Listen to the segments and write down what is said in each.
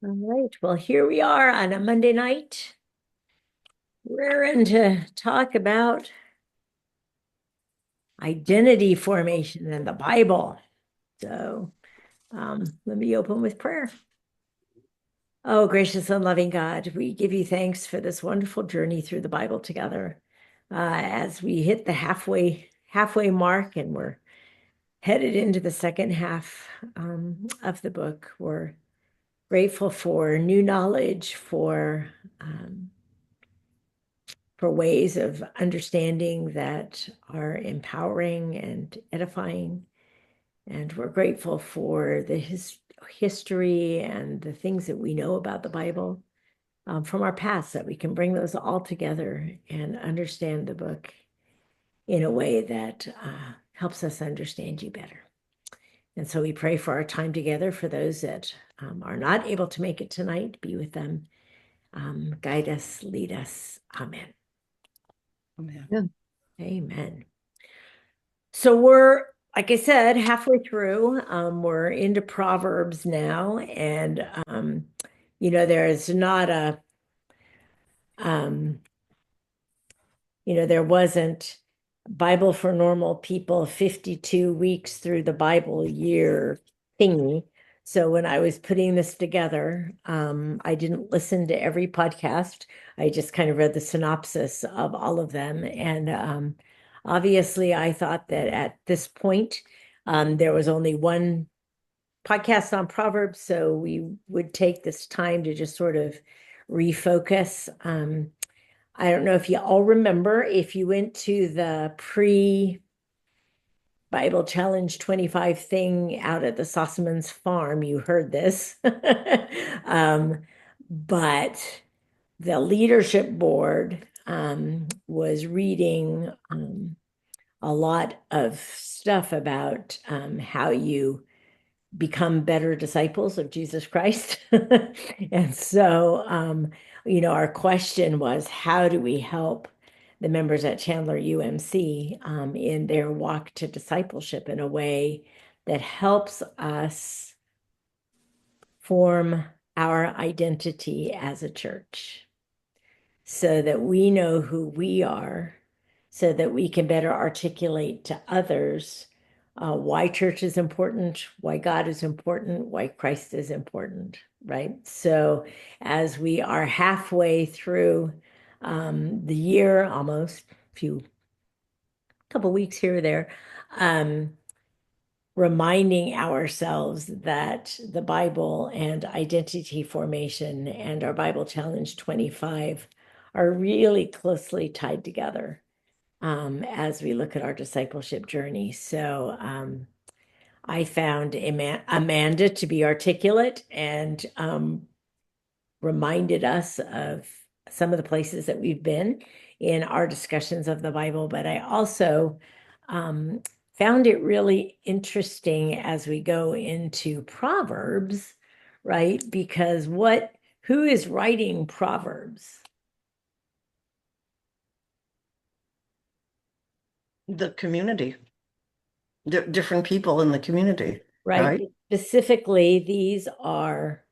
All right, well, here we are on a Monday night. We're in to talk about identity formation in the Bible. So let me open with prayer. Oh, gracious and loving God, we give you thanks for this wonderful journey through the Bible together. As we hit the halfway mark and we're headed into the second half of the book, we're grateful for new knowledge, for ways of understanding that are empowering and edifying. And we're grateful for the history and the things that we know about the Bible from our past, that we can bring those all together and understand the book in a way that helps us understand you better. And so we pray for our time together. For those that are not able to make it tonight, be with them, guide us, lead us. Amen. Amen. Amen. So we're, like I said, halfway through. We're into Proverbs now, and there is not um, there wasn't Bible for Normal People 52 weeks through the Bible year thingy. So when I was putting this together, I didn't listen to every podcast. I just kind of read the synopsis of all of them, and obviously, I thought that at this point, there was only one podcast on Proverbs, so we would take this time to just sort of refocus. I don't know if you all remember, if you went to the Bible Challenge 25 thing out at the Sossamans farm, you heard this. But the leadership board was reading a lot of stuff about how you become better disciples of Jesus Christ. And so, our question was, how do we help the members at Chandler UMC in their walk to discipleship in a way that helps us form our identity as a church so that we know who we are, so that we can better articulate to others why church is important, why God is important, why Christ is important, right? So as we are halfway through the year, almost couple weeks here or there, reminding ourselves that the Bible and identity formation and our Bible Challenge 25 are really closely tied together as we look at our discipleship journey. So I found Amanda to be articulate and reminded us of some of the places that we've been in our discussions of the Bible, but I also found it really interesting as we go into Proverbs, right? Because who is writing Proverbs? The community, different people in the community, Right? right? Specifically, these are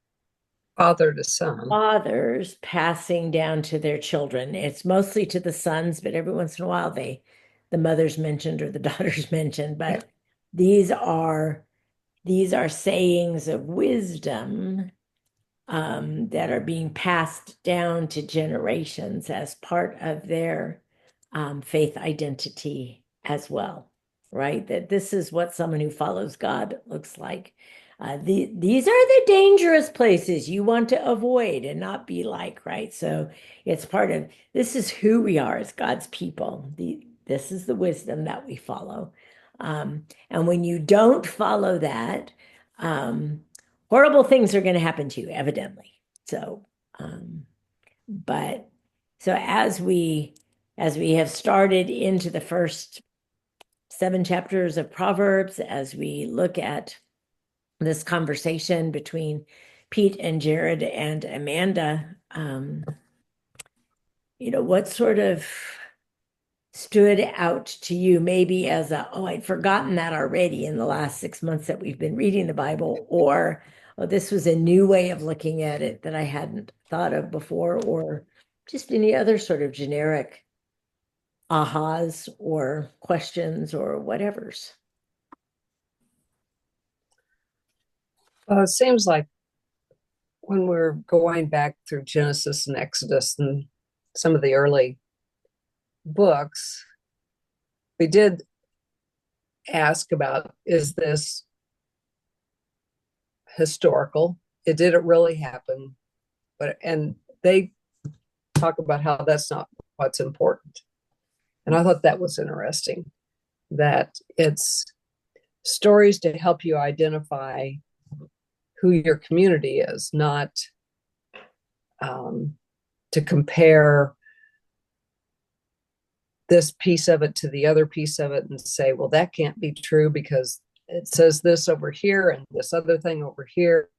Father to son. fathers passing down to their children. It's mostly to the sons, but every once in a while the mother's mentioned or the daughter's mentioned. But these are sayings of wisdom that are being passed down to generations as part of their faith identity as well, right? That this is what someone who follows God looks like. These are the dangerous places you want to avoid and not be like, right? So it's part of this is who we are as God's people. This is the wisdom that we follow. And when you don't follow that, horrible things are going to happen to you, evidently. So, but so as we have started into the first 7 chapters of Proverbs, as we look at this conversation between Pete and Jared and Amanda, what sort of stood out to you, maybe as a, oh, I'd forgotten that already in the last 6 months that we've been reading the Bible, or oh, this was a new way of looking at it that I hadn't thought of before, or just any other sort of generic ahas or questions or whatevers. Well, it seems like when we're going back through Genesis and Exodus and some of the early books, we did ask about, is this historical? Did it really happen? And they talk about how that's not what's important. And I thought that was interesting, that it's stories to help you identify who your community is, not to compare this piece of it to the other piece of it and say, well, that can't be true because it says this over here and this other thing over here.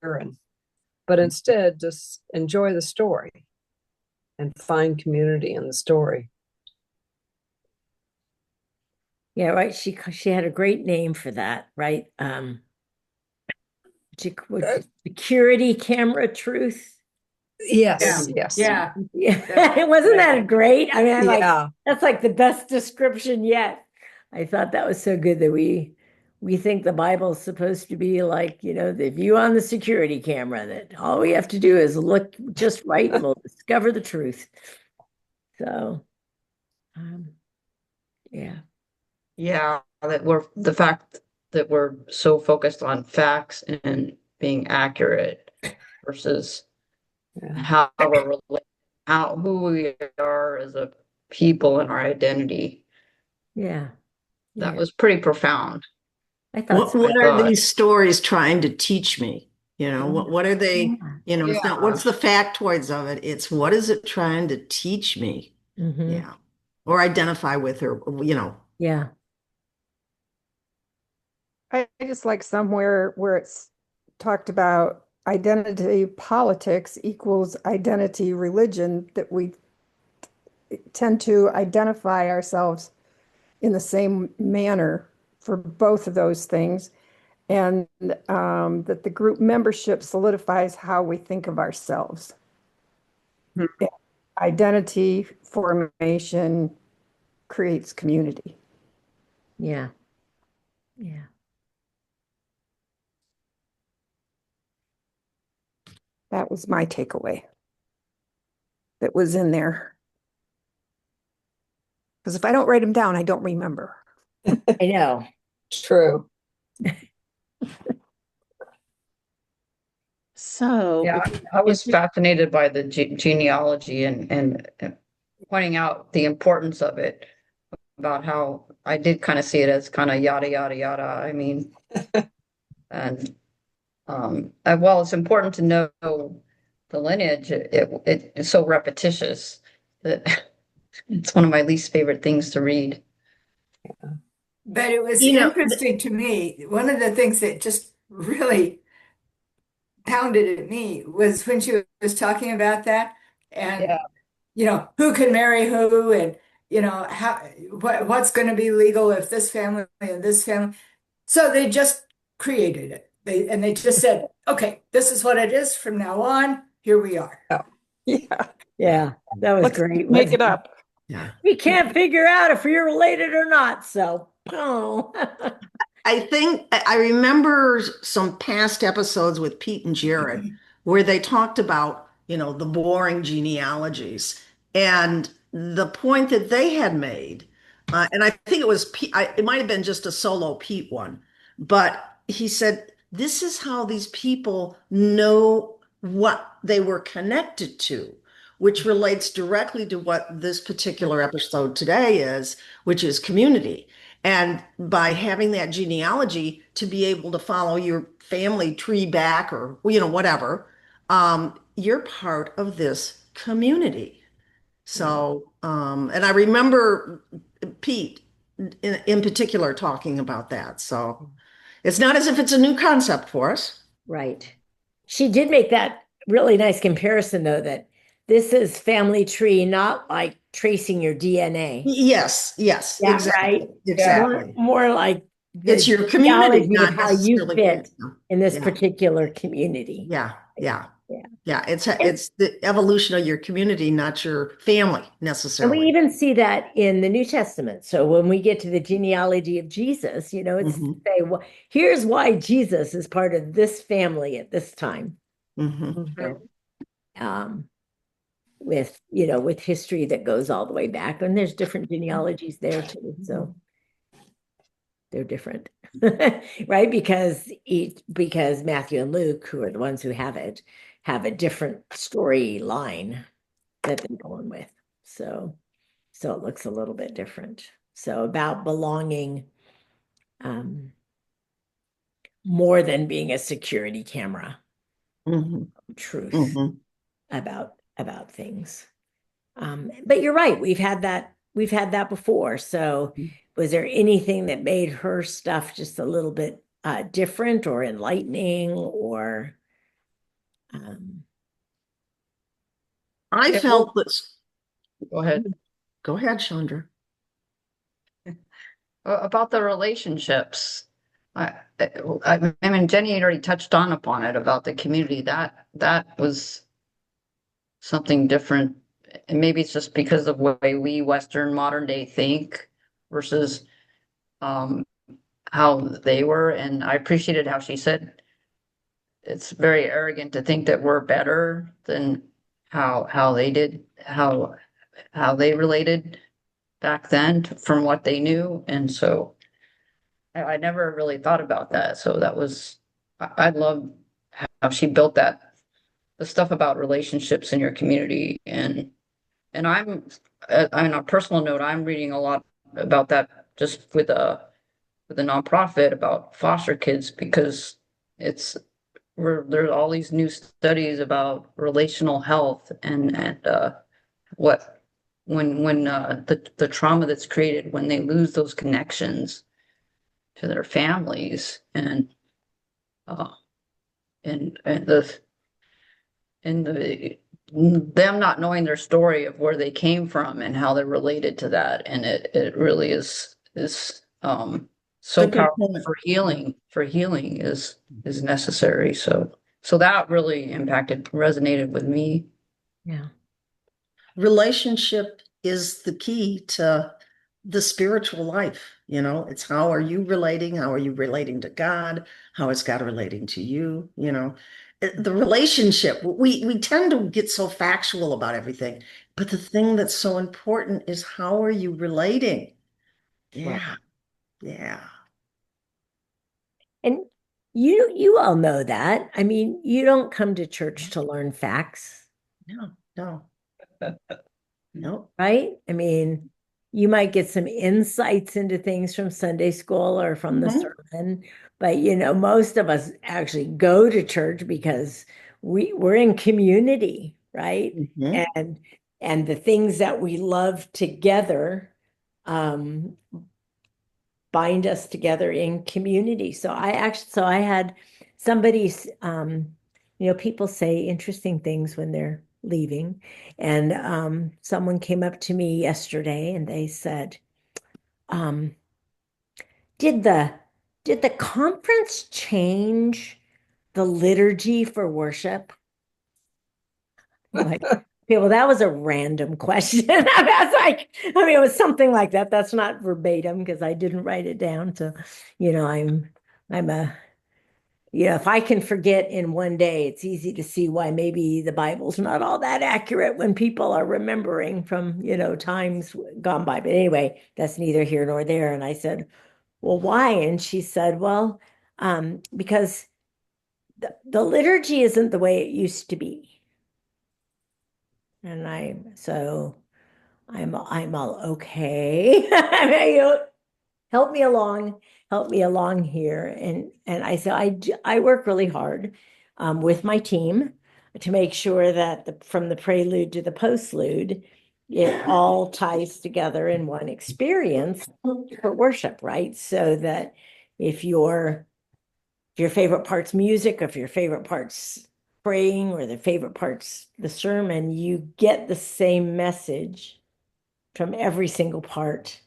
But instead, just enjoy the story and find community in the story. Yeah, right. She had a great name for that, right? Security camera truth. Yes, yes. Yeah. Yeah, wasn't that great? I mean, I'm like, Yeah. that's like the best description yet. I thought that was so good that we think the Bible's supposed to be like, the view on the security camera, that all we have to do is look just right and we'll discover the truth. So, yeah. Yeah, the fact that we're so focused on facts and being accurate versus how we're who we are as a people and our identity. Yeah. That Yeah. was pretty profound. I thought What so. what are God. these stories trying to teach me? What are they, it's not what's the factoids of it, it's what is it trying to teach me? Mhm. Yeah. Or identify with, or Yeah. I just like somewhere where it's talked about identity politics equals identity religion, that we tend to identify ourselves in the same manner for both of those things, and that the group membership solidifies how we think of ourselves. Hmm. Identity formation creates community. Yeah. Yeah. That was my takeaway that was in there. Because if I don't write them down, I don't remember. I know. True. So Yeah, I was fascinated by the genealogy and pointing out the importance of it, about how I did kind of see it as kind of yada, yada, yada. I mean, and well, it's important to know the lineage. It's so repetitious that it's one of my least favorite things to read. But it was You know, interesting to me. One of the things that just really pounded at me was when she was talking about that, and Yeah. who can marry who, and how what's going to be legal if this family and this family. So they just created it. They just said, okay, this is what it is from now on. Here we are. Yeah. Yeah. That was Let's great. make wasn't it up. yeah. We can't figure out if we're related or not. So, oh. I think I remember some past episodes with Pete and Jared where they talked about, the boring genealogies, and the point that they had made, and I think it was Pete, it might have been just a solo Pete one, but he said, this is how these people know what they were connected to, which relates directly to what this particular episode today is, which is community. And by having that genealogy to be able to follow your family tree back, or, whatever, you're part of this community. So, and I remember Pete in particular talking about that. So it's not as if it's a new concept for us. Right. She did make that really nice comparison, though, that this is family tree, not like tracing your DNA. Yes, yes, Yeah, exactly, right. exactly. More like It's the your community, genealogy of not how you necessarily. fit in this Yeah, particular community. yeah, yeah, Yeah. yeah. And, It's the evolution of your community, not your family and we necessarily. even see that in the New Testament. So when we get to the genealogy of Jesus, it's to Mhm, say, well, here's why Jesus is part of this family at this time. mhm. So, with history that goes all the way back, and there's different genealogies there too. So they're different, right? Because Matthew and Luke, who are the ones who have a different storyline that they're going with. So it looks a little bit different. So about belonging, more than being a security camera, Mhm, truth mhm. about things. But you're right, we've had that before. So was there anything that made her stuff just a little bit different or enlightening or I Yeah, felt well, that. go ahead. Go ahead, Chandra. About the relationships. I mean, Jenny had already touched on upon it about the community. That was something different. And maybe it's just because of the way we Western modern day think versus um, how they were. And I appreciated how she said it's very arrogant to think that we're better than how they did, how they related back then from what they knew. And so I never really thought about that. So that was, I love how she built that, the stuff about relationships in your community. And on a personal note, I'm reading a lot about that just with a nonprofit about foster kids because it's there's all these new studies about relational health and what when the trauma that's created when they lose those connections to their families uh and the them not knowing their story of where they came from and how they're related to that and it really is A so good powerful point. for healing is necessary so that really resonated with me. yeah. Relationship is the key to the spiritual life. It's how are you relating? How are you relating to God? How is God relating to you? The relationship, we tend to get so factual about everything, but the thing that's so important is how are you relating? Right. Yeah, yeah. And you all know that. I mean, you don't come to church to learn facts, No, no, no. right? I mean, you might get some insights into things from Sunday school or from the Mhm, sermon, but most of us actually go to church because we're in community, right? mhm. And the things that we love together um bind us together in community. So I had somebody's, people say interesting things when they're leaving. And someone came up to me yesterday and they said, um, did the did the conference change the liturgy for worship? I'm like, okay, well, that was a random question. I was like, I mean, it was something like that. That's not verbatim because I didn't write it down. So, I'm a, if I can forget in one day, it's easy to see why maybe the Bible's not all that accurate when people are remembering from, times gone by. But anyway, that's neither here nor there. And I said, well, why? And she said, well, because the liturgy isn't the way it used to be. And I'm all okay. I mean, help me along, help me along here. And I said I work really hard with my team to make sure that from the prelude to the postlude, it all ties together in one experience for worship, right? So that if your favorite part's music, if your favorite part's praying or their favorite parts, the sermon, you get the same message from every single part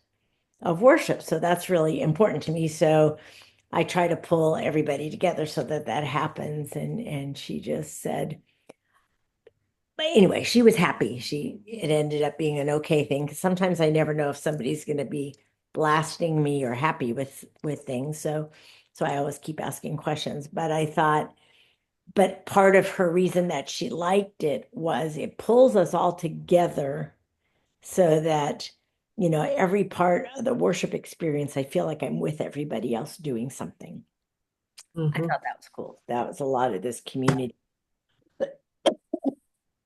of worship. So that's really important to me. So I try to pull everybody together so that that happens. And she just said, but anyway, she was happy. It ended up being an okay thing because sometimes I never know if somebody's going to be blasting me or happy with things. So I always keep asking questions. But I thought, but part of her reason that she liked it was it pulls us all together so that, every part of the worship experience, I feel like I'm with everybody else doing something. I Mhm. thought that was cool. That was a lot of this community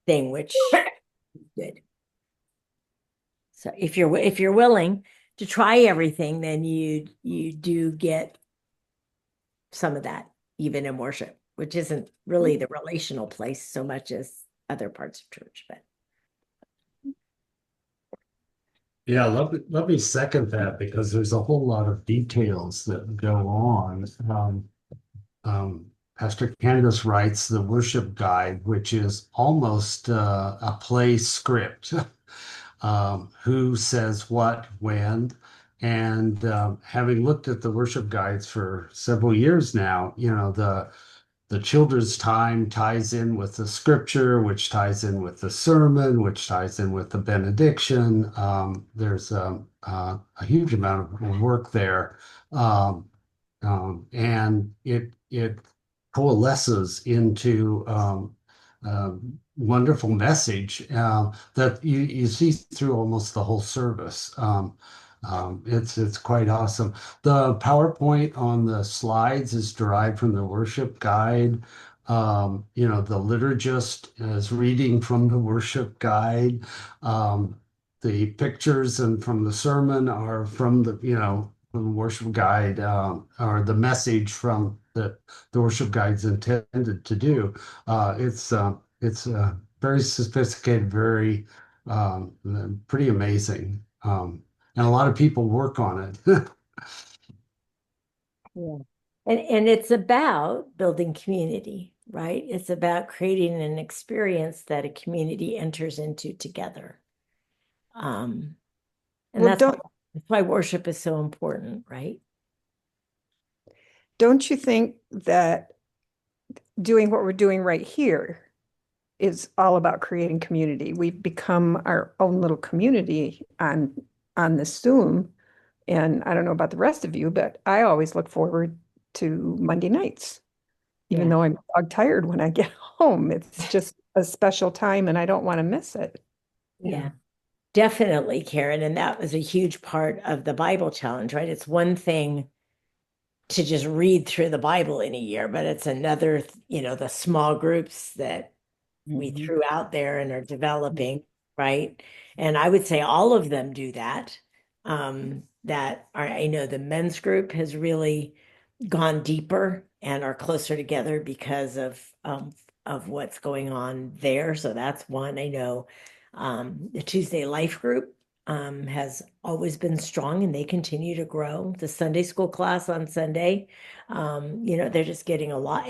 thing, which is good. So if you're willing to try everything, then you do get some of that even in worship, which isn't really the relational place so much as other parts of church, but Yeah, let me second that because there's a whole lot of details that go on. Pastor Candace writes the worship guide, which is almost a play script. Who says what, when, and having looked at the worship guides for several years now, the children's time ties in with the scripture, which ties in with the sermon, which ties in with the benediction. There's a huge amount of work there. Um, and it coalesces into a wonderful message that you see through almost the whole service. It's quite awesome. The PowerPoint on the slides is derived from the worship guide. The liturgist is reading from the worship guide. The pictures and from the sermon are from the worship guide, or the message from the worship guide's intended to do. It's very sophisticated, very pretty amazing, and a lot of people work on it. yeah. And it's about building community, right? It's about creating an experience that a community enters into together. And Well, that's why worship is so important, right? don't you think that doing what we're doing right here is all about creating community? We've become our own little community on this Zoom. And I don't know about the rest of you, but I always look forward to Monday nights, even Yeah. though I'm dog tired when I get home. It's just a special time and I don't want to miss it. Yeah, definitely, Karen. And that was a huge part of the Bible challenge, right? It's one thing to just read through the Bible in a year, but it's another, the small groups that we threw out there and are developing, right? And I would say all of them do that. I know the men's group has really gone deeper and are closer together because of what's going on there. So that's one. I know the Tuesday Life group has always been strong and they continue to grow. The Sunday school class on Sunday, they're just getting a lot.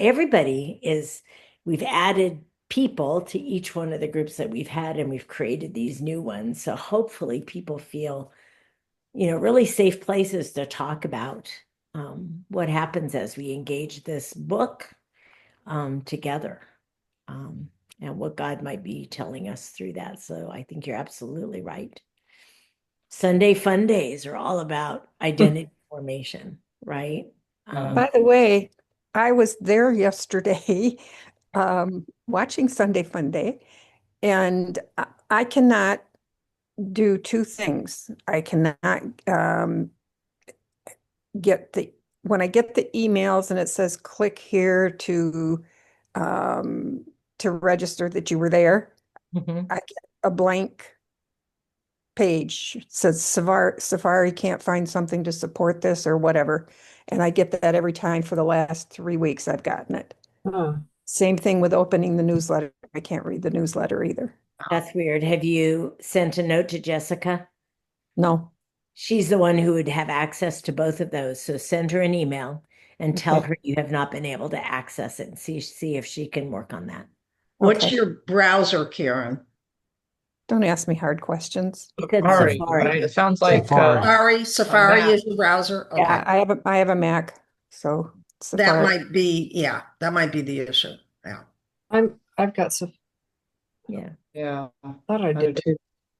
We've added people to each one of the groups that we've had, and we've created these new ones. So hopefully people feel, really safe places to talk about what happens as we engage this book together, and what God might be telling us through that. So I think you're absolutely right. Sunday fun days are all about identity formation, right? By the way, I was there yesterday watching Sunday Fun Day, and I cannot do two things. I cannot get when I get the emails and it says click here to register that you were there, Mhm. I get a blank page. It says Safari can't find something to support this or whatever. And I get that every time for the last 3 weeks I've gotten it. Huh. Same thing with opening the newsletter. I can't read the newsletter either. That's weird. Have you sent a note to Jessica? No. She's the one who would have access to both of those. So send her an email and tell Okay. her you have not been able to access it and see if she can work on that. What's Okay. your browser, Karen? Don't ask me hard questions. She said Safari, Safari. right? It sounds like Safari. Safari Mac. is your browser? Okay. Yeah, I have a Mac, so That Safari. might be, yeah, that might be the issue. Yeah. I've got some, Yeah. Yeah. thought I I do did. too.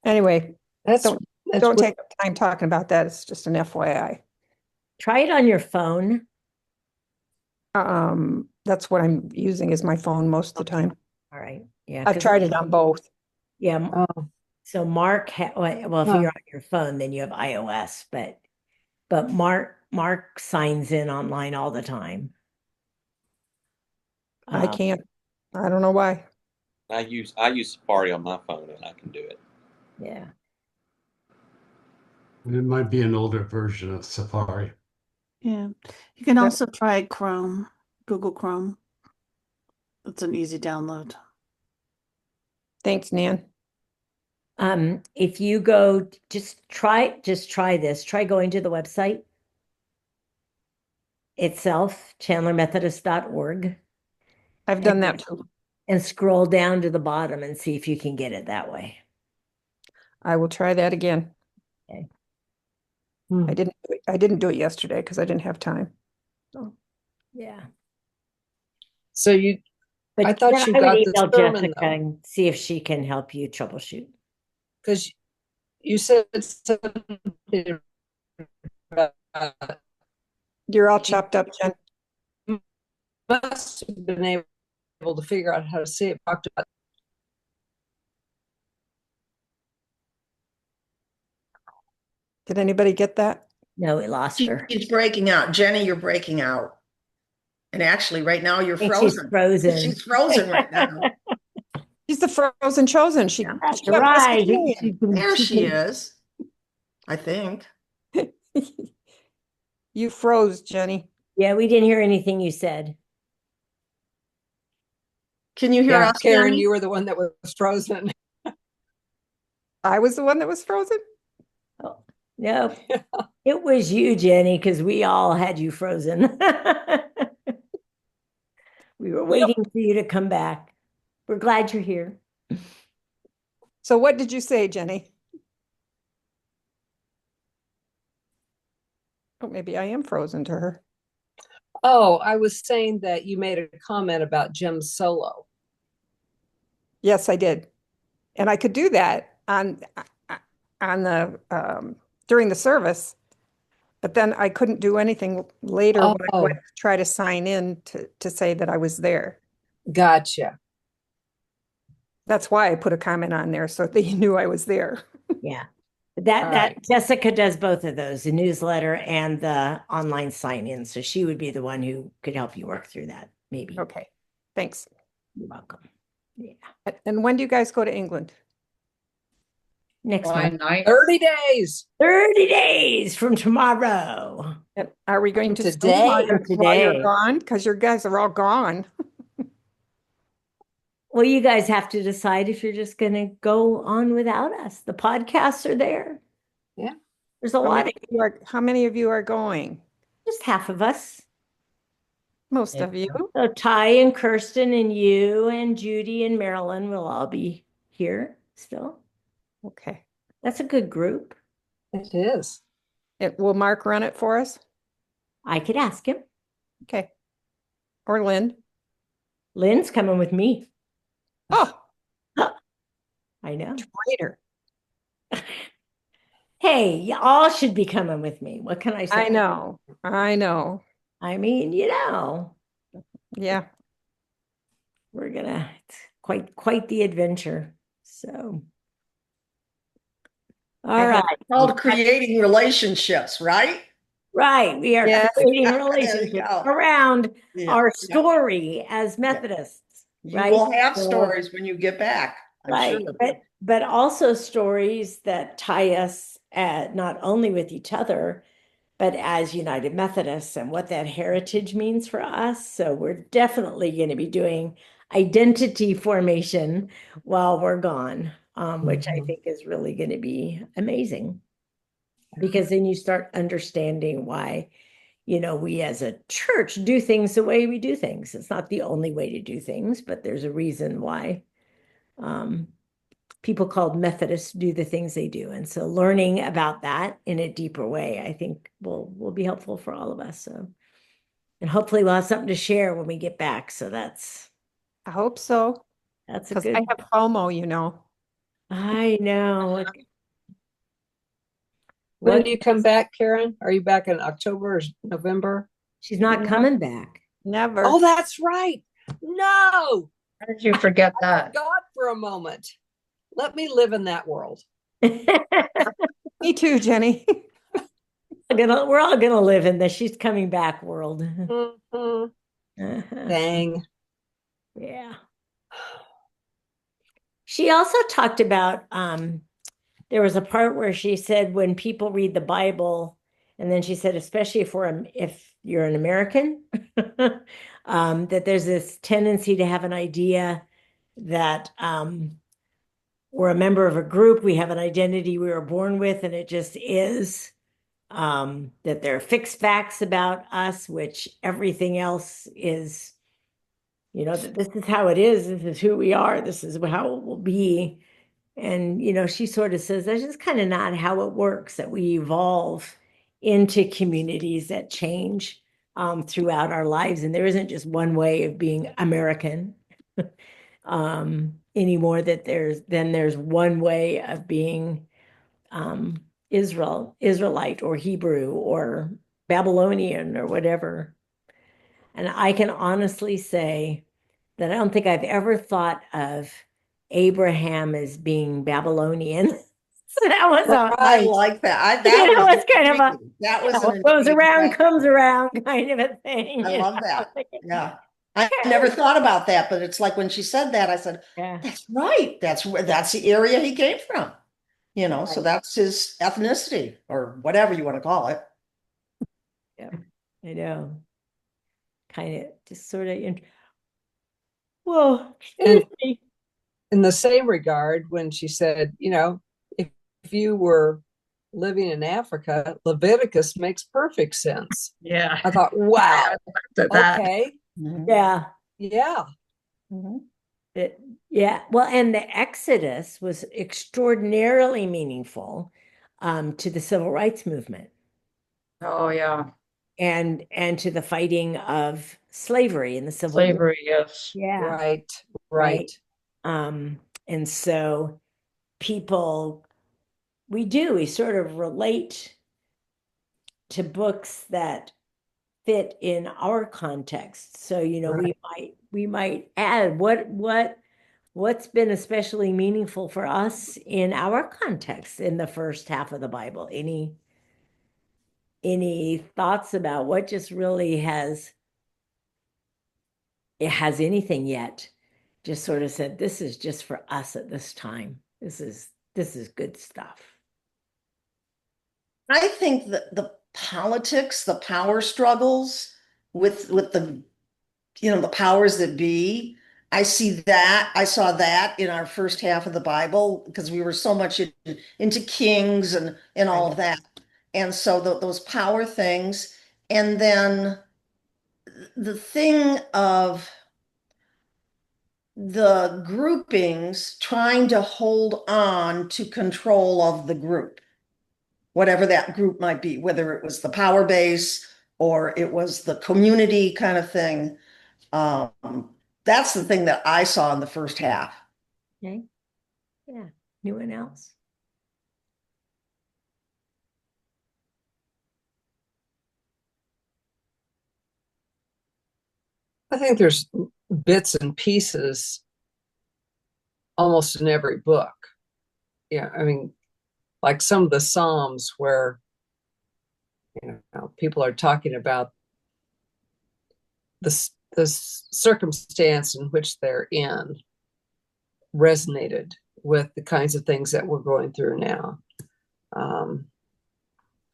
Anyway, That's, don't that's don't what- take up time talking about that. It's just an FYI. Try it on your phone. That's what I'm using is my phone most of the time. All right. Yeah. I've 'cause- tried it on both. Yeah. oh, So Mark, well, if Huh. you're on your phone, then you have iOS, but Mark signs in online all the time. I can't. I don't know why. I use Safari on my phone and I can do it. Yeah. It might be an older version of Safari. Yeah. You can Yeah. also try Chrome, Google Chrome. It's an easy download. Thanks, Nan. If you go, just try this. Try going to the website itself, chandlermethodist.org, I've done that too. and scroll down to the bottom and see if you can get it that way. I will try that again. Okay. I didn't do it yesterday because I didn't have time. Yeah. so you, But I thought then you I would got the email sermon, Jessica though. and see if she can help you troubleshoot. because you said something about, You're all chopped up, Jen. must have been able to figure out how to say it. Talked about Did anybody get that? No, we lost her. She's breaking out. Jenny, you're breaking out. And actually, right now you're I think she's frozen. frozen. She's frozen right now. She's the frozen chosen. She That's kept right. messaging There she is. I think. me. You froze, Jenny. Yeah, we didn't hear anything you said. Can you hear yeah, us, Karen, Jenny? you were the one that was frozen. I was the one that was frozen. Oh, no, it was you, Jenny, because we all had you frozen. We were waiting for you to come back. We're glad you're here. So what did you say, Jenny? Oh, maybe I am frozen to her. Oh, I was saying that you made a comment about Jim's solo. Yes, I did. And I could do that on the during the service, but then I couldn't do anything later when I Oh. went to try to sign in to say that I was there. Gotcha. That's why I put a comment on there so they knew I was there. Yeah. That All that right. Jessica does both of those, the newsletter and the online sign-in. So she would be the one who could help you work through that, maybe. Okay, thanks. You're welcome. Yeah. And when do you guys go to England? Next July month. 9th. 30 days. 30 days from tomorrow. And are we going to Zoom Today. while you're Today. gone? Because your guys are all gone. Well, you guys have to decide if you're just going to go on without us. The podcasts are there. Yeah. There's a How lot many of you are, how many of you are going? just half of us. Most Yeah. of you. So Ty and Kirsten and you and Judy and Marilyn will all be here still. Okay. That's a good group. It is. Will Mark run it for us? I could ask him. Okay. Or Lynn. Lynn's coming with me. Oh, I know. traitor. Hey, y'all should be coming with me. What can I say? I know. I know. I mean, Yeah. we're gonna, it's quite the adventure. So. All right. It's called creating relationships, right? Right. We are Yes. creating There you relationships go. around Yeah, our yeah. story as Methodists. You right? will have So- stories when you get back. I'm Right, sure. but also stories that tie us not only with each other, but as United Methodists and what that heritage means for us. So we're definitely going to be doing identity formation while we're gone, which I Mhm. think is really going to be amazing. Because then you start understanding why we as a church do things the way we do things. It's not the only way to do things, but there's a reason why people called Methodists do the things they do. And so learning about that in a deeper way, I think will be helpful for all of us. So, and hopefully we'll have something to share when we get back. So that's I hope so, a because good. I have FOMO, you know. I know. When What do you come back, Karen? Are you back in October or November? she's not No. coming back. Never. Oh, that's right. No, How did you forget I that? forgot for a moment. Let me live in that world. Me too, Jenny. We're all gonna live in the she's coming back world. Mhm. Uh-huh. Dang. Yeah. She also talked about there was a part where she said when people read the Bible, and then she said, especially if you're an American, that there's this tendency to have an idea that we're a member of a group, we have an identity we were born with, and it just is. That there are fixed facts about us, which everything else is, that this is how it is, this is who we are, this is how it will be. And, she sort of says that's just kind of not how it works, that we evolve into communities that change throughout our lives. And there isn't just one way of being American anymore, that there's one way of being Israelite or Hebrew or Babylonian or whatever. And I can honestly say that I don't think I've ever thought of Abraham as being Babylonian. So that was I like that. That was kind of a that was what an goes intriguing around fact. comes around kind of a thing. I love that. Yeah. I never thought about that, but it's like when she said that, I said, Yeah. that's right. That's the area he came from. So Right. that's his ethnicity or whatever you want to call it. Yeah, I know. Kind of just sort of whoa, excuse me. In the same regard, when she said, if you were living in Africa, Leviticus makes perfect sense. Yeah. I thought, wow, That. okay, Yeah. yeah. Yeah. Well, and the Exodus was extraordinarily meaningful to the civil rights movement Oh, yeah. and to the fighting of slavery in the Civil War. Slavery, yes. Yeah. Right. Right. And so we sort of relate to books that fit in our context. So, Right. we might add what's been especially meaningful for us in our context in the first half of the Bible. Any thoughts about what just really has anything yet? Just sort of said, this is just for us at this time. This is good stuff. I think that the politics, the power struggles with the powers that be, I saw that in our first half of the Bible because we were so much into kings and all of that. And so those power things, and then the thing of the groupings trying to hold on to control of the group, whatever that group might be, whether it was the power base or it was the community kind of thing. That's the thing that I saw in the first half. Okay. Yeah. Anyone else? I think there's bits and pieces almost in every book. Yeah, I mean, like some of the Psalms where people are talking about the circumstance in which they're in resonated with the kinds of things that we're going through now.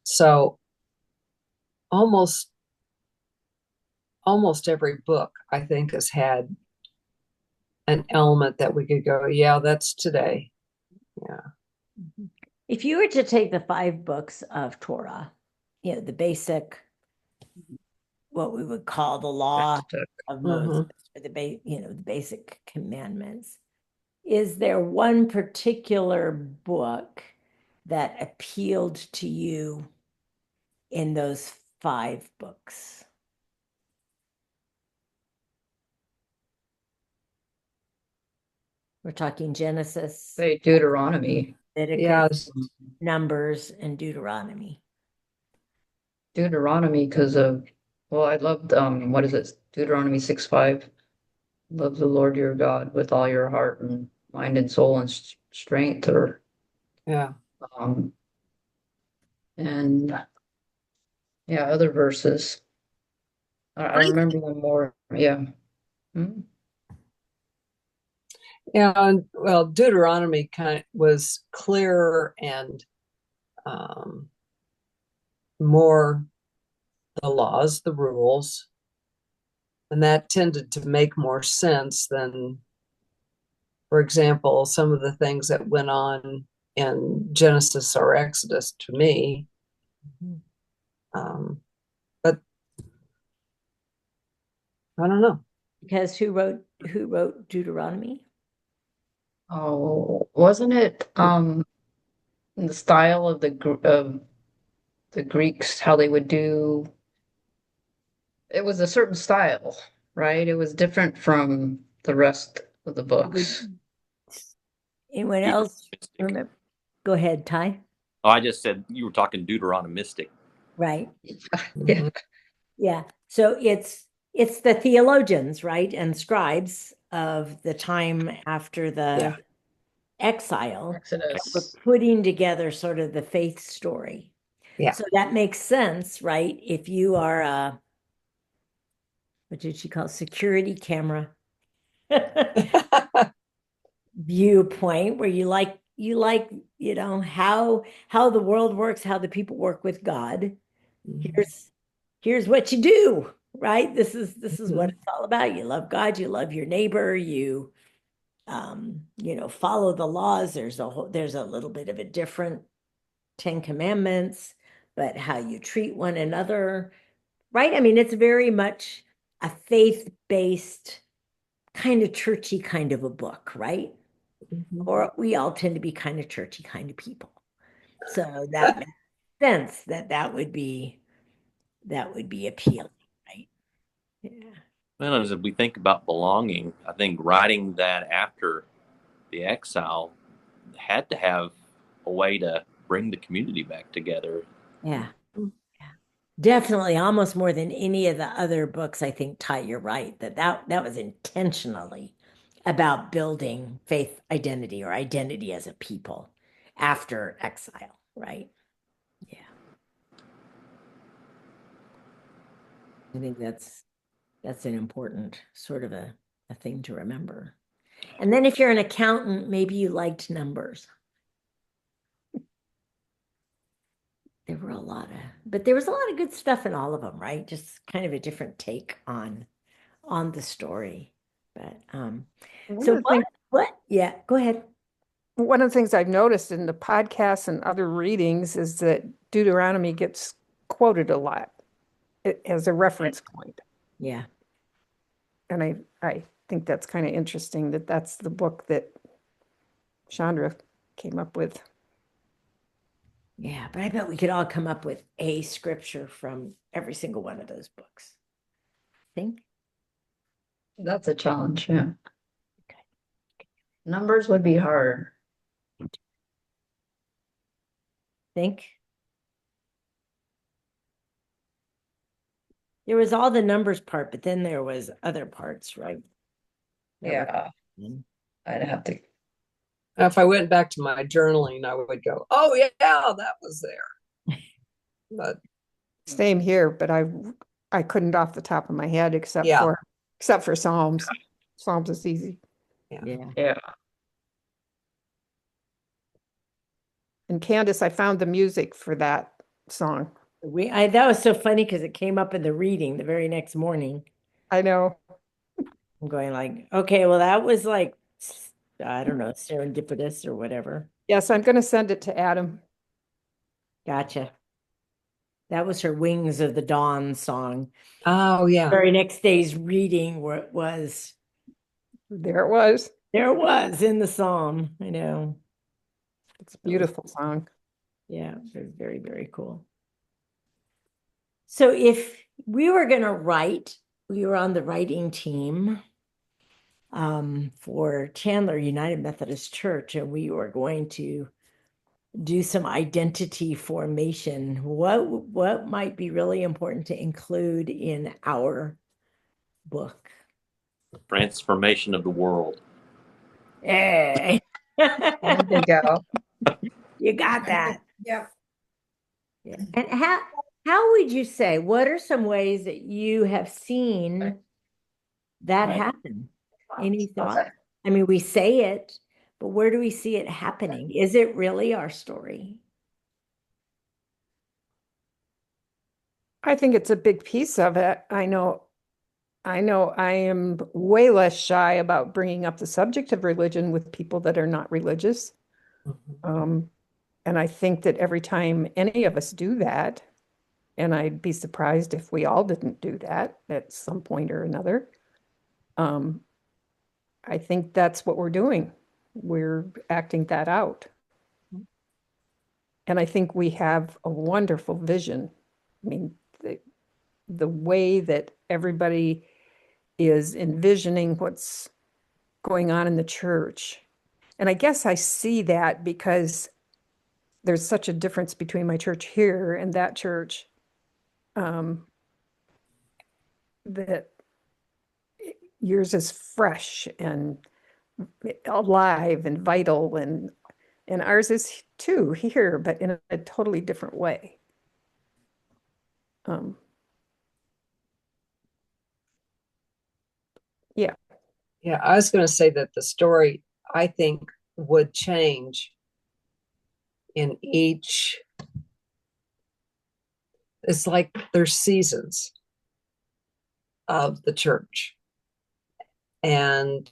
So almost every book, I think, has had an element that we could go, yeah, that's today. Yeah. If you were to take the 5 books of Torah, the basic what we would call the law of Moses, Mhm. or the basic commandments. Is there one particular book that appealed to you in those 5 books? We're talking Genesis, Say Deuteronomy. Yeah, Leviticus, Numbers, and Deuteronomy. Deuteronomy because of, well, I loved, what is it? Deuteronomy 6:5. Love the Lord your God with all your heart and mind and soul and strength, or, yeah. um, and yeah, other verses. I remember them more. Yeah. Hmm? Yeah, and well, Deuteronomy kind of was clearer and um, more the laws, the rules, and that tended to make more sense than, for example, some of the things that went on in Genesis or Exodus to me. But I don't know. Because who wrote Deuteronomy? Oh, wasn't it the style of the Greeks, how they would do, it was a certain style, right? It was different from the rest of the books. Anyone else Deuteronomistic. remember? Go ahead, Ty. Oh, I just said you were talking Deuteronomistic. Right. Yeah. Yeah. So it's the theologians, right, and scribes of the time after the Yeah. exile that were Exodus. putting together sort of the faith story. Yeah. So that makes sense, right? If you are a, what did she call it? Security camera viewpoint, where you like how the world works, how the people work with God. Here's what you do, right? This is what it's all about. You love God, you love your neighbor, you follow the laws. There's a little bit of a different 10 commandments, but how you treat one another, right? I mean, it's very much a faith-based kind of churchy kind of a book, right? Or we all tend to be kind of churchy kind of people. So that makes sense that would be appealing, right? Yeah. Well, as we think about belonging, I think writing that after the exile had to have a way to bring the community back together. Yeah. Definitely, almost more than any of the other books, I think, Ty, you're right, that was intentionally about building faith identity or identity as a people after exile, right? Yeah. I think that's an important sort of a thing to remember. And then if you're an accountant, maybe you liked numbers. But there was a lot of good stuff in all of them, right? Just kind of a different take on the story. But One so of the things, yeah, go ahead. one of the things I've noticed in the podcasts and other readings is that Deuteronomy gets quoted a lot as a reference point. Yeah. And I think that's kind of interesting that that's the book that Chandra came up with. Yeah, but I bet we could all come up with a scripture from every single one of those books. Think? That's a challenge. Yeah. Okay. Numbers would be hard. Think? There was all the numbers part, but then there was other parts, right? Yeah. I'd have to. If I went back to my journaling, I would go, "Oh yeah, that was there." But Same here, but I couldn't off the top of my head except Yeah. for Psalms. Psalms is easy. Yeah. Yeah. And Candace, I found the music for that song. That was so funny because it came up in the reading the very next morning. I know. I'm going like, okay, well, that was like, I don't know, serendipitous or whatever. Yes, I'm going to send it to Adam. Gotcha. That was her Wings of the Dawn song. Oh, yeah. Very next day's reading where it was, There it was. there it was in the psalm. I know. It's a beautiful song. Yeah, very, very cool. So if we were going to write, we were on the writing team for Chandler United Methodist Church, and we were going to do some identity formation. What might be really important to include in our book? Transformation of the world. Hey, There you go. you got that. Yeah. Yeah. And how would you say, what are some ways that you have seen that happen? Any thought? I mean, we say it, but where do we see it happening? Is it really our story? I think it's a big piece of it. I know I am way less shy about bringing up the subject of religion with people that are not religious. And I think that every time any of us do that, and I'd be surprised if we all didn't do that at some point or another, I think that's what we're doing. We're acting that out. And I think we have a wonderful vision. I mean, the way that everybody is envisioning what's going on in the church. And I guess I see that because there's such a difference between my church here and that church, that yours is fresh and alive and vital, and ours is too here, but in a totally different way. Yeah. Yeah, I was going to say that the story, I think, would change in each. It's like there's seasons of the church, and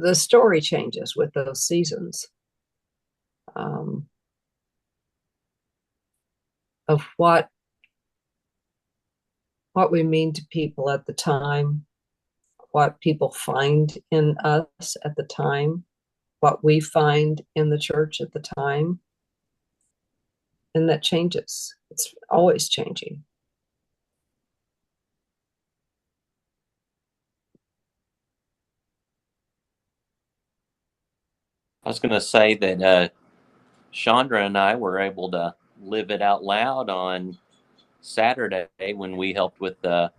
the story changes with those seasons, of what we mean to people at the time, what people find in us at the time, what we find in the church at the time. And that changes. It's always changing. I was going to say that Chandra and I were able to live it out loud on Saturday when we helped with the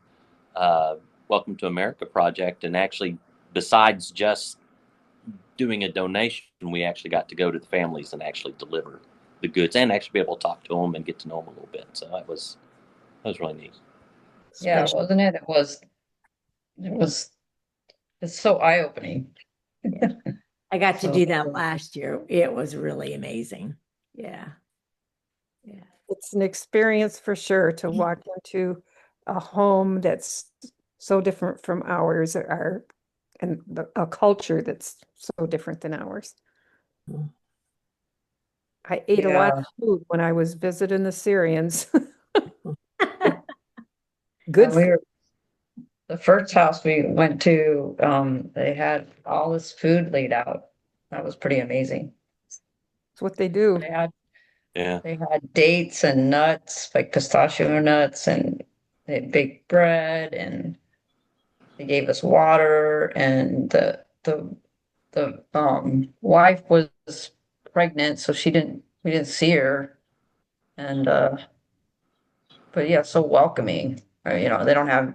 Welcome to America project. And actually, besides just doing a donation, we actually got to go to the families and actually deliver the goods and actually be able to talk to them and get to know them a little bit. So that was really neat. Yeah, wasn't it? It's so eye-opening. I got to So- do that last year. It was really amazing. Yeah. Yeah. It's an experience for sure to walk into a home that's so different from ours, and a culture that's so different than ours. I ate a lot of food when I was visiting the Syrians. Good food. The first house we went to, they had all this food laid out. That was pretty amazing. It's what they do. They had dates and nuts, like pistachio nuts, and they had baked bread, and they gave us water, and the wife was pregnant, so we didn't see her. And but yeah, so welcoming. They don't have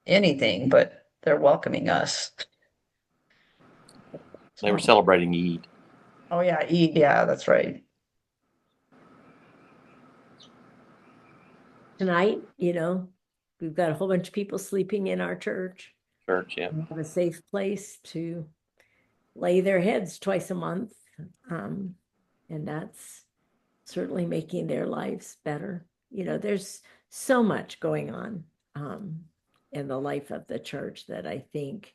anything, but they're welcoming us. They were celebrating Eid. Oh yeah, Eid, yeah, that's right. Tonight, we've got a whole bunch of people sleeping in our church. Yeah. Have a safe place to lay their heads twice a month. And that's certainly making their lives better. There's so much going on in the life of the church that I think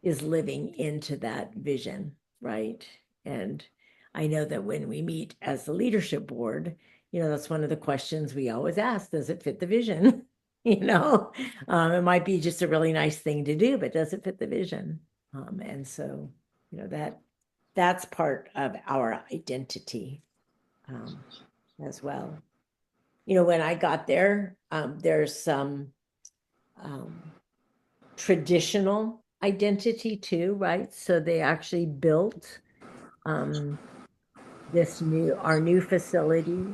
is living into that vision, right? And I know that when we meet as the leadership board, that's one of the questions we always ask. Does it fit the vision? It might be just a really nice thing to do, but does it fit the vision? And so, that's part of our identity as well. When I got there, there's some traditional identity too, right? So they actually built our new facility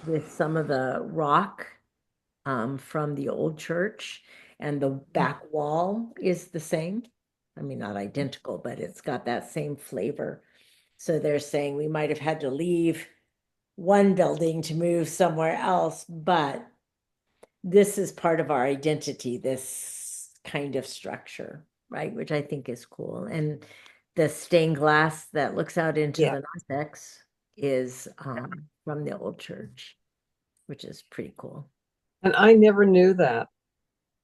with some of the rock from the old church, and the back wall is the same. I mean, not identical, but it's got that same flavor. So they're saying we might have had to leave one building to move somewhere else, but this is part of our identity, this kind of structure, right? Which I think is cool. And the stained glass that looks out into Yeah. the narthex is from the old church, which is pretty cool. And I never knew that.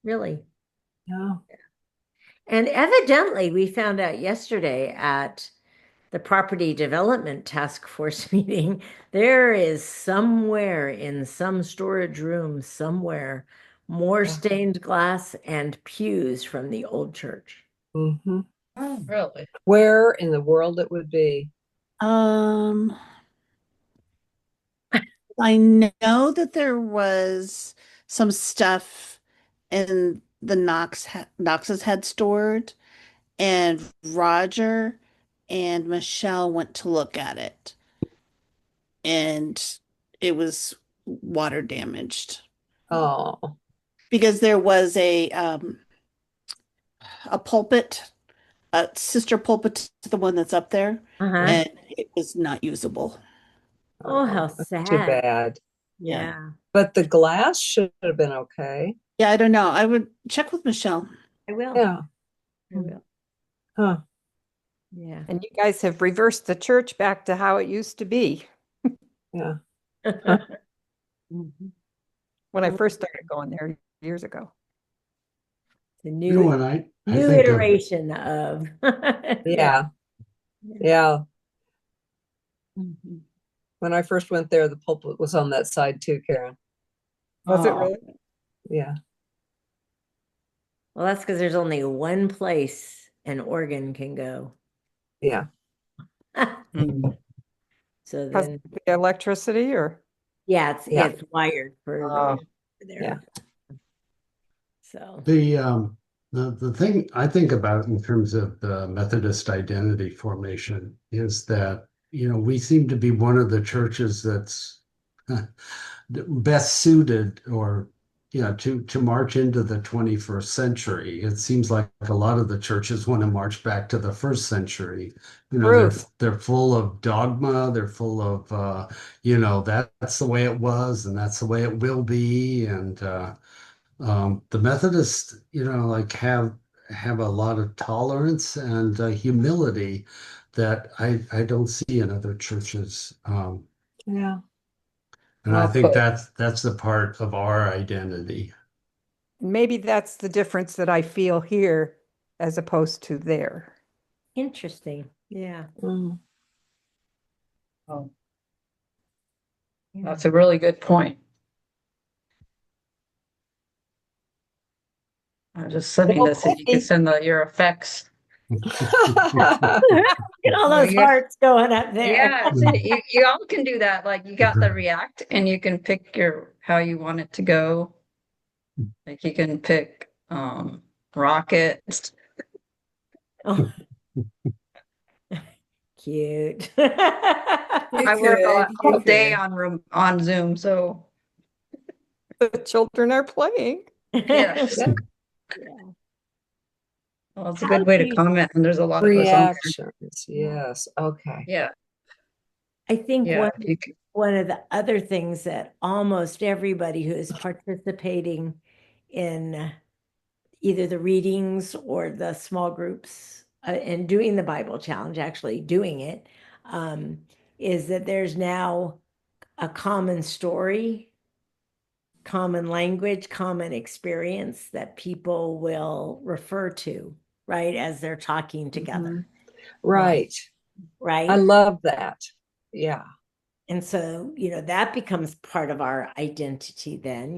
Really. Yeah. And evidently, we found out yesterday at the Property Development Task Force meeting, there is somewhere in some storage room somewhere more stained glass and pews from the old church. Mm-hmm. Oh, really? Where in the world it would be? I know that there was some stuff in the Knox's had stored, and Roger and Michelle went to look at it, and it was water damaged Oh, because there was a pulpit, a sister pulpit to the one that's up there, and it was not usable. Oh, how that's sad. too bad. Yeah. But the glass should have been okay. Yeah, I don't know. I would check with Michelle. I will. Yeah. I will. Huh. Yeah. And you guys have reversed the church back to how it used to be. Yeah. Mhm. When I first started going there years ago. The You know new what I new think of, iteration of Yeah. Yeah. Mhm. When I first went there, the pulpit was on that side too, Karen. Was it Oh. really? Yeah. Well, that's because there's only one place an organ can go. Yeah. So Because then, the electricity or? yeah, Yeah. it's wired for Oh. there. Yeah. So the thing I think about in terms of the Methodist identity formation is that, we seem to be one of the churches that's best suited or to march into the 21st century. It seems like a lot of the churches want to march back to the first century. They're full of dogma, they're full of that's the way it was and that's the way it will be. And the Methodists, have a lot of tolerance and humility that I don't see in other churches. Yeah. And I Well think put. that's the part of our identity. Maybe that's the difference that I feel here as opposed to there. interesting. Yeah. Mm. Oh, Yeah. that's a really good point. I'm just sending Well, this, and you can Peggy. send your effects. Get all those Yeah. hearts going up there. Yeah, so you all can do that. Like you got the React, and you can pick how you want it to go. Like you can pick rocket. Oh. Cute. I work all day on Zoom, so The children are playing. yes. Yeah. Well, it's a good way to comment, and there's a lot of us on there. Reactions. Yes. Okay. Yeah, I think yeah. You can, one of the other things that almost everybody who is participating in either the readings or the small groups and doing the Bible challenge, actually doing it, is that there's now a common story, common language, common experience that people will refer to, right, as they're talking together. Right. Right. I love that. Yeah. And so, that becomes part of our identity then,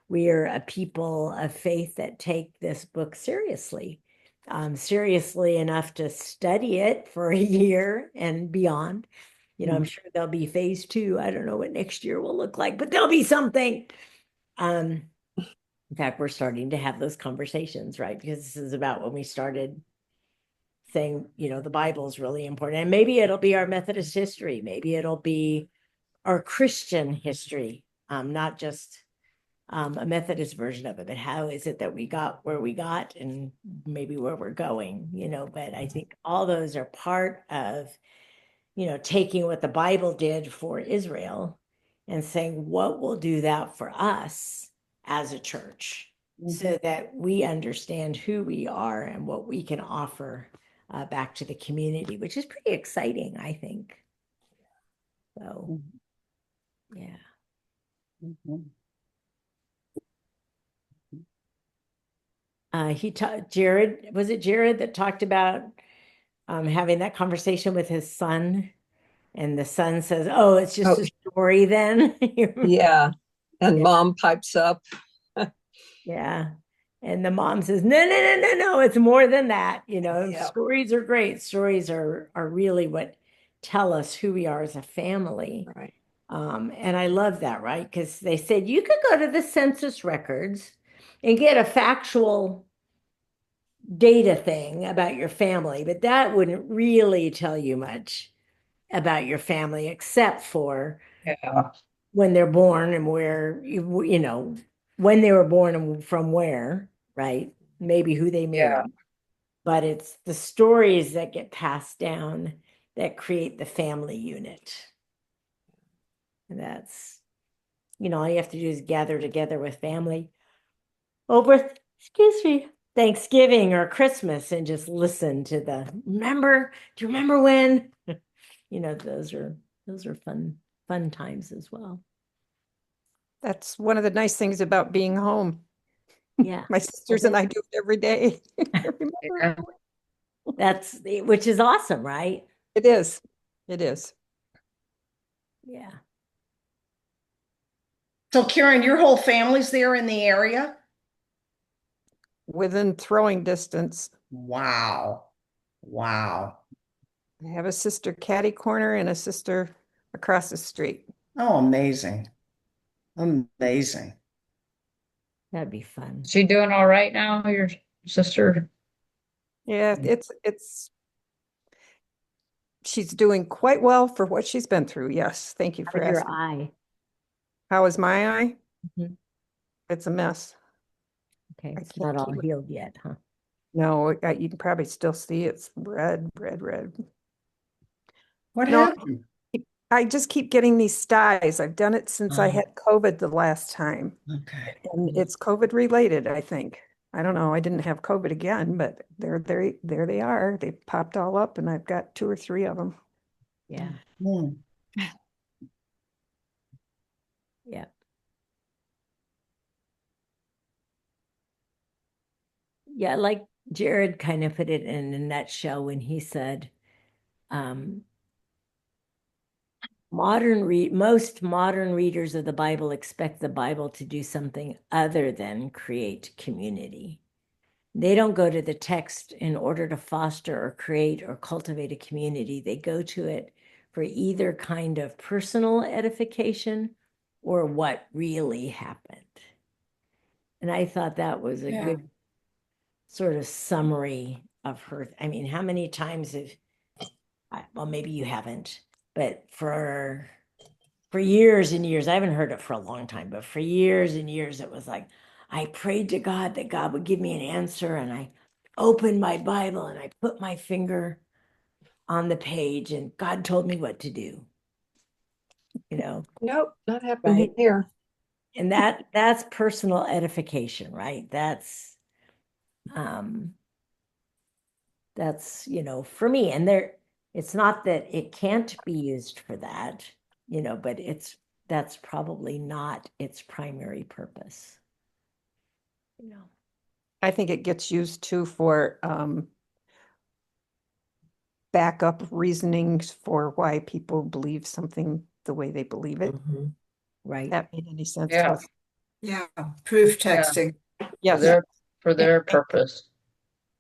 we are a people of faith that take this book seriously, seriously enough to study it for a year and beyond. I'm sure there'll be phase 2. I don't know what next year will look like, but there'll be something. In fact, we're starting to have those conversations, right? Because this is about when we started saying, the Bible is really important. And maybe it'll be our Methodist history. Maybe it'll be our Christian history, not just a Methodist version of it, but how is it that we got where we got and maybe where we're going, but I think all those are part of, taking what the Bible did for Israel and saying, what will do that for us as a church so that we understand who we are and what we can offer back to the community, which is pretty exciting, I think. So, yeah. Jared, was it Jared that talked about having that conversation with his son? And the son says, "Oh, it's just a story then." Yeah. And mom pipes up. Yeah. And the mom says, "No, no, no, no, no, it's more than that. Yeah. Stories are great. Stories are really what tell us who we are as a family." Right. And I love that, right? Because they said you could go to the census records and get a factual data thing about your family, but that wouldn't really tell you much about your family, except for Yeah. when they're born and where, when they were born and from where, right? Maybe who they married. Yeah. But it's the stories that get passed down that create the family unit. And that's, all you have to do is gather together with family over, excuse me, Thanksgiving or Christmas and just listen to do you remember when? Those are fun times as well. That's one of the nice things about being home. Yeah. My sisters and I do it every day. Yeah. Which is awesome, right? It is. It is. Yeah. So Karen, your whole family's there in the area? Within throwing distance. Wow. Wow. I have a sister catty corner and a sister across the street. Oh, amazing. Amazing. That'd be fun. She doing all right now, your sister? Yeah, she's doing quite well for what she's been through. Yes, thank you for How's your asking. eye? How is my eye? Mhm. It's a mess. Okay, I it's can't not all keep it. healed yet, huh? No, you can probably still see it's red. What No, happened? I just keep getting these styes. I've done it since I had COVID the last time. Okay. And it's COVID related, I think. I don't know. I didn't have COVID again, but there they are. They popped all up and I've got 2 or 3 of them. Yeah. Hmm. Yeah. Yeah, like Jared kind of put it in a nutshell when he said, most modern readers of the Bible expect the Bible to do something other than create community. They don't go to the text in order to foster or create or cultivate a community. They go to it for either kind of personal edification or what really happened. And I thought that was a good sort of summary of her. I mean, how many times well, maybe you haven't, but for years and years, I haven't heard it for a long time, but for years and years, it was like, I prayed to God that God would give me an answer. And I opened my Bible and I put my finger on the page and God told me what to do. Nope, not happening Right. here. And that's personal edification, right? That's, for me. And it's not that it can't be used for that, but that's probably not its primary purpose. I think it gets used too for backup reasonings for why people believe something the way they believe it. Mhm. Right. That made any sense to Yeah. us? Yeah, proof texting. For Yes. their purpose.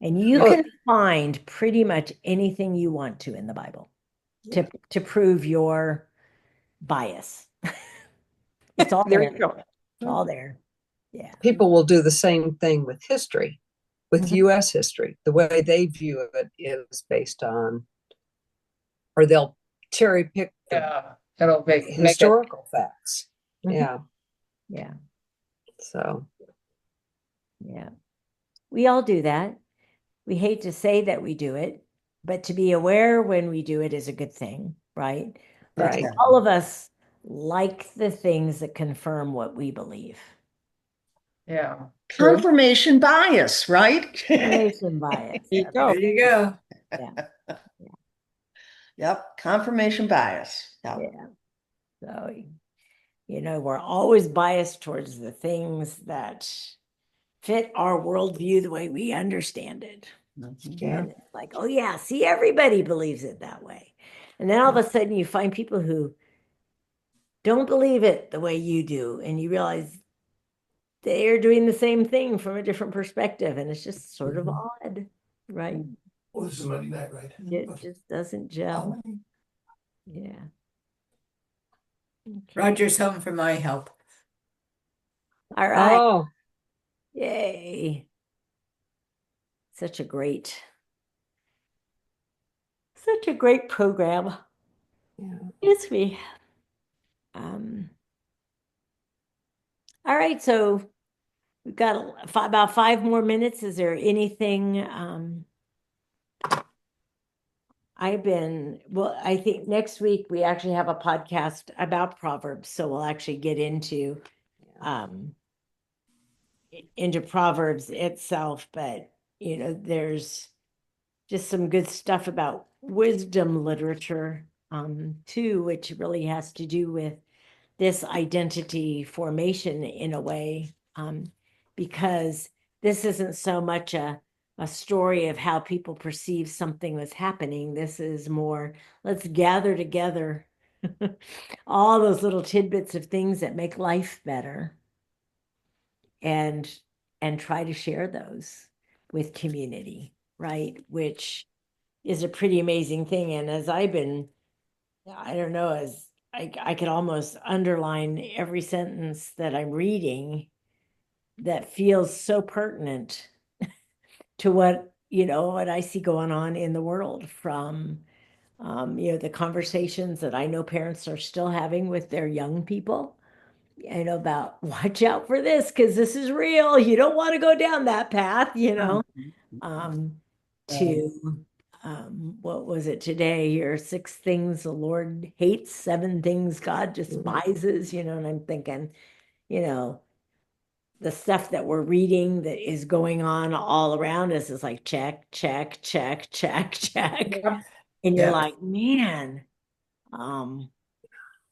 And you Oh. can find pretty much anything you want to in the Bible to prove your bias. It's all There there. you go. It's all there. Yeah. People will do the same thing with history, with Mhm. US history. The way they view it is based on, or they'll cherry pick the Yeah. It'll make it. historical facts. Mhm. Yeah. Yeah. So, Yeah. We all do that. We hate to say that we do it, but to be aware when we do it is a good thing, right? right. All of us like the things that confirm what we believe. Yeah. True. Confirmation bias, right? Confirmation bias. There you That's go. There you go. Yeah. Yep, confirmation bias. Yep. Yeah. So, we're always biased towards the things that fit our worldview the way we understand it. Yeah. And it's like, oh yeah, see, everybody believes it that way. And then all of a sudden you find people who don't believe it the way you do, and you realize they are doing the same thing from a different perspective, and it's just sort of odd, right? Oh, this is Monday night, right? It just doesn't gel. Oh, Yeah. Okay. Roger's home for my help. All right. Oh, Yay. Such a great program. yeah. Yes, we. Um, all right, so we've got about 5 more minutes. Is there anything I think next week we actually have a podcast about Proverbs, so we'll actually get into Proverbs itself, but there's just some good stuff about wisdom literature too, which really has to do with this identity formation in a way, because this isn't so much a story of how people perceive something that's happening. This is more, let's gather together all those little tidbits of things that make life better and try to share those with community, right? Which is a pretty amazing thing. And as I don't know, as I could almost underline every sentence that I'm reading that feels so pertinent to what I see going on in the world, from the conversations that I know parents are still having with their young people, about watch out for this because this is real. You don't want to go down that path, to what was it today? Here, 6 things the Lord hates, 7 things God despises, and I'm thinking, the stuff that we're reading that is going on all around us is like check, check, check, check, check. Yep. And you're Yep. like, man,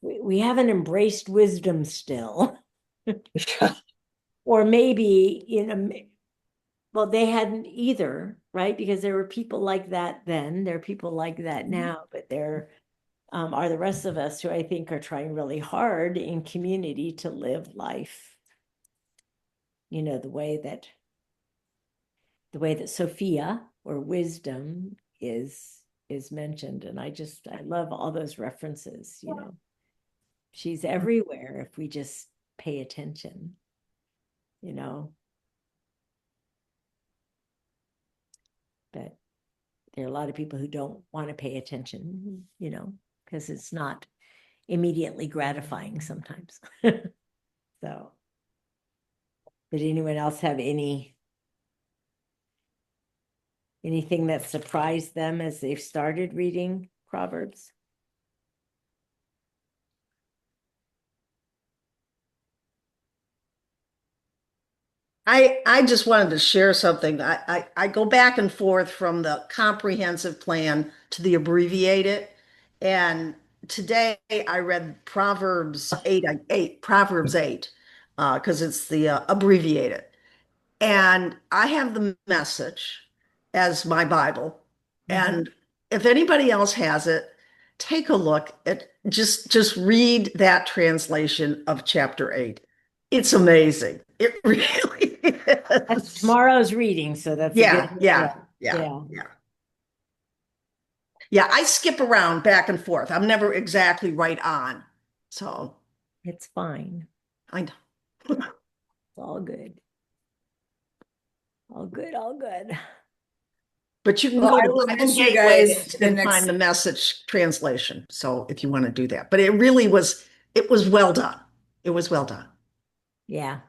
we haven't embraced wisdom still. Or maybe, well, they hadn't either, right? Because there were people like that then, there are people like that now, but there are the rest of us who I think are trying really hard in community to live life, the way that Sophia or wisdom is mentioned. And I love all those references, she's everywhere if we just pay attention, but there are a lot of people who don't want to pay attention, because it's not immediately gratifying sometimes. So, did anyone else have anything that surprised them as they've started reading Proverbs? I just wanted to share something. I go back and forth from the comprehensive plan to the abbreviated. And today I read Proverbs 8, Proverbs 8, because it's the abbreviated. And I have the message as my Bible. And if anybody else has it, take a look at just read that translation of chapter 8. It's amazing. It really That's is. tomorrow's reading, so that's a Yeah, good, yeah, yeah, yeah. yeah. Yeah, I skip around back and forth. I'm never exactly right on. So It's fine. I know. It's all good. All good, all good. But you can Well, go I to will Bible miss you Gateway guys the and next. find the message translation. So if you want to do that. But it was well done. It was well done. Yeah.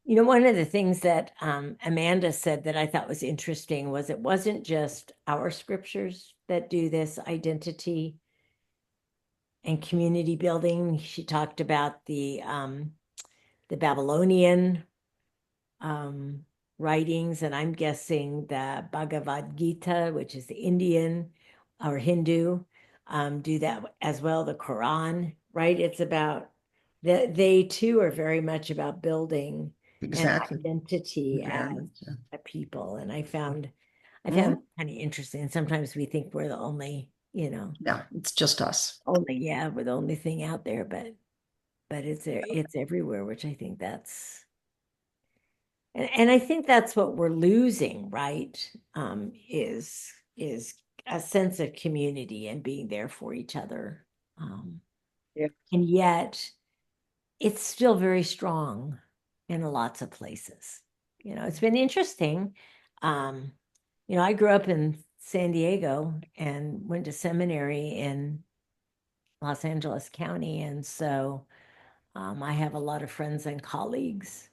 You know, one of the things that Amanda said that I thought was interesting was it wasn't just our scriptures that do this identity and community building. She talked about the Babylonian writings, and I'm guessing the Bhagavad Gita, which is the Indian or Hindu, do that as well. The Quran, right? It's about that they too are very much about building an Exactly. identity Very as much so. a people. And I found Mhm. kind of interesting. Sometimes we think we're the only, Yeah, it's just us. we're the only thing out there, but it's there, it's everywhere, which I think that's and I think that's what we're losing, right? Is a sense of community and being there for each other. Yeah. And yet it's still very strong in lots of places. It's been interesting. I grew up in San Diego and went to seminary in Los Angeles County. And so I have a lot of friends and colleagues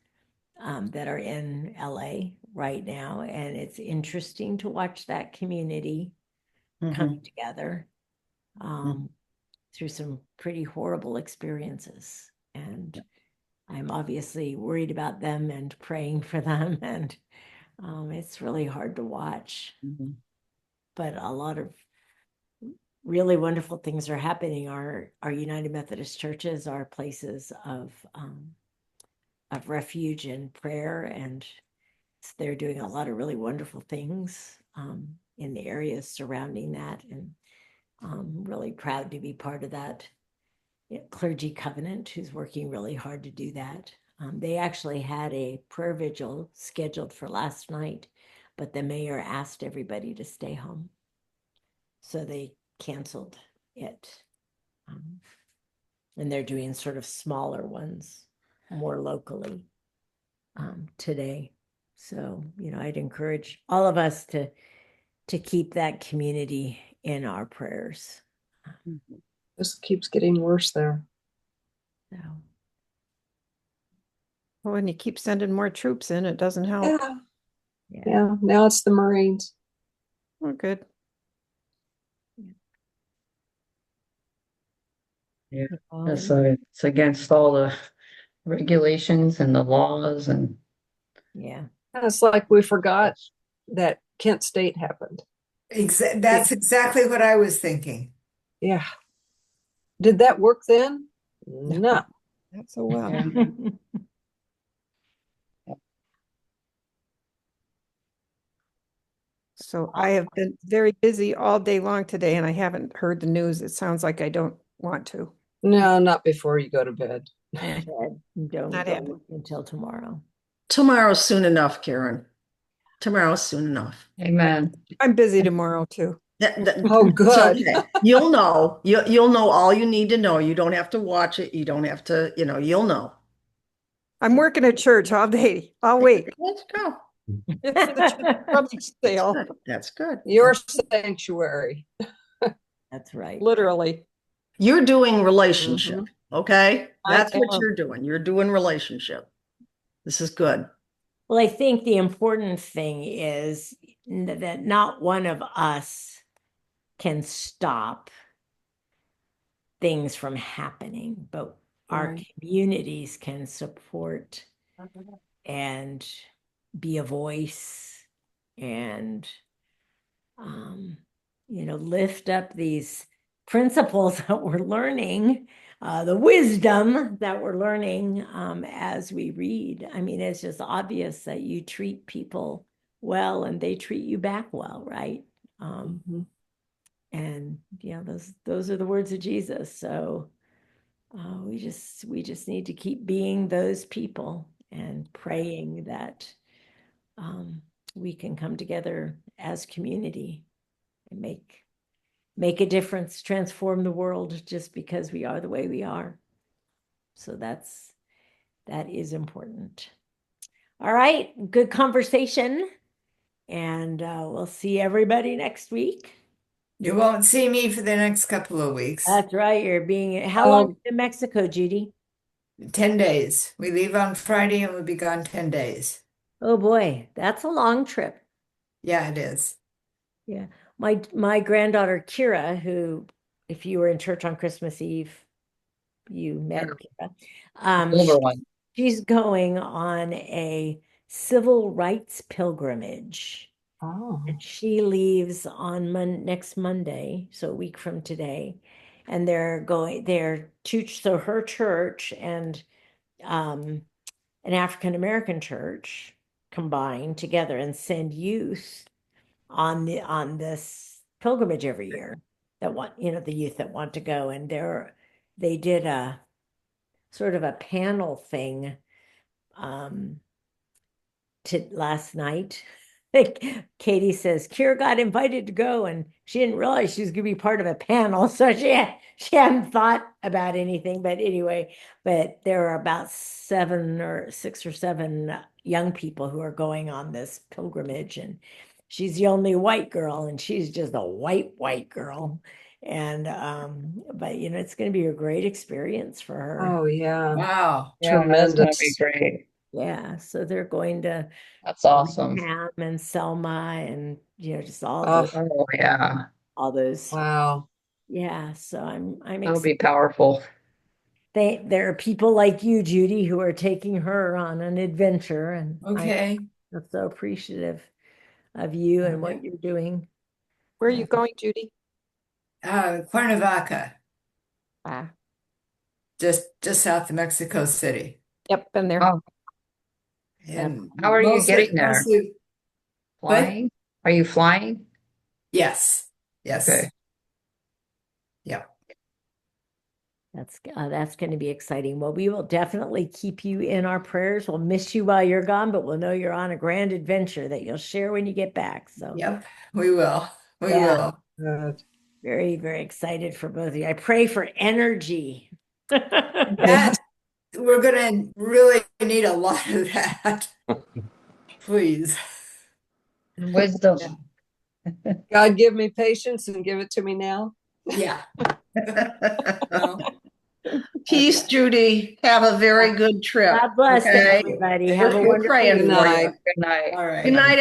that are in LA right now. And it's interesting to watch that community coming Mhm. together through some pretty horrible experiences. And I'm obviously worried about them and praying for them. And it's really hard to watch. Mhm. But a lot of really wonderful things are happening. Our United Methodist churches are places of refuge and prayer, and they're doing a lot of really wonderful things in the areas surrounding that, and I'm really proud to be part of that clergy covenant who's working really hard to do that. They actually had a prayer vigil scheduled for last night, but the mayor asked everybody to stay home, so they canceled it. And they're doing sort of smaller ones more locally today. So, I'd encourage all of us to keep that community in our prayers. This keeps getting worse there. So, Well, when you keep sending more troops in, it doesn't help. Yeah. Now it's the Marines. Oh, good. Yeah. Um, It's against all the regulations and the laws and yeah. It's like we forgot that Kent State happened. That's exactly what I was thinking. Yeah. Did that work then? No. Not so well. So I have been very busy all day long today and I haven't heard the news. It sounds like I don't want to. No, not before you go to bed. Don't Not go happening. until tomorrow. Tomorrow's soon enough, Karen. Tomorrow's soon enough. amen. I'm busy tomorrow too. Oh, It's good. okay. You'll know. You'll know all you need to know. You don't have to watch it. You don't have to, you'll know. I'm working at church all day, all week. Let's go. It's the church rummage sale, That's good. Your sanctuary. That's right. literally. You're doing relationship, okay? I That's what am. you're doing. You're doing relationship. This is good. Well, I think the important thing is that not one of us can stop things from happening, but our Right. communities can support and be a voice and lift up these principles that we're learning the wisdom that we're learning as we read. I mean, it's just obvious that you treat people well and they treat you back well, right? And yeah, those are the words of Jesus. So we just need to keep being those people and praying that we can come together as community and make a difference, transform the world just because we are the way we are. So that is important. All right, good conversation. And we'll see everybody next week. You won't see me for the next couple of weeks. That's right. How long in Mexico, Judy? 10 days. We leave on Friday and we'll be gone 10 days. Oh boy, that's a long trip. Yeah, it is. Yeah. My granddaughter Kira, who, if you were in church on Christmas Eve, you met Kira. Older one. She's going on a civil rights pilgrimage. Oh. And she leaves on next Monday, so a week from today. And so her church and an African American church combine together and send youth on this pilgrimage every year the youth that want to go. And they did a sort of a panel thing last night. Katie says Kira got invited to go and she didn't realize she was going to be part of a panel. So she hadn't thought about anything. But anyway, there are about 6 or 7 young people who are going on this pilgrimage. And she's the only white girl and she's just a white girl. And but it's going to be a great experience for her. Oh yeah. Wow. Yeah, that's gonna Tremendous. be great. Yeah, so they're going to That's awesome. Ham and Selma and just all Oh. those, Oh yeah, all those. Wow. Yeah, so I'm that'll be excited. powerful. There are people like you, Judy, who are taking her on an adventure, and Okay. I'm so appreciative of you and what you're doing. Where are you going, Judy? Cuernavaca, Ah, just south of Mexico City. Yep, been there. Oh, And how are you mostly- getting there? mostly- Flying? Are you flying? yes. Okay. Yeah. that's going to be exciting. Well, we will definitely keep you in our prayers. We'll miss you while you're gone, but we'll know you're on a grand adventure that you'll share when you get back. So Yep. We will. We Yeah. will. Good. very, very excited for both of you. I pray for energy. That we're gonna really need a lot of that. Please. Wisdom. God give me patience and give it to me now. Yeah. Peace, Judy. Have a very good trip. God bless Okay. everybody. Have a We're wonderful praying Good for night. you. Good night. All right. Good night,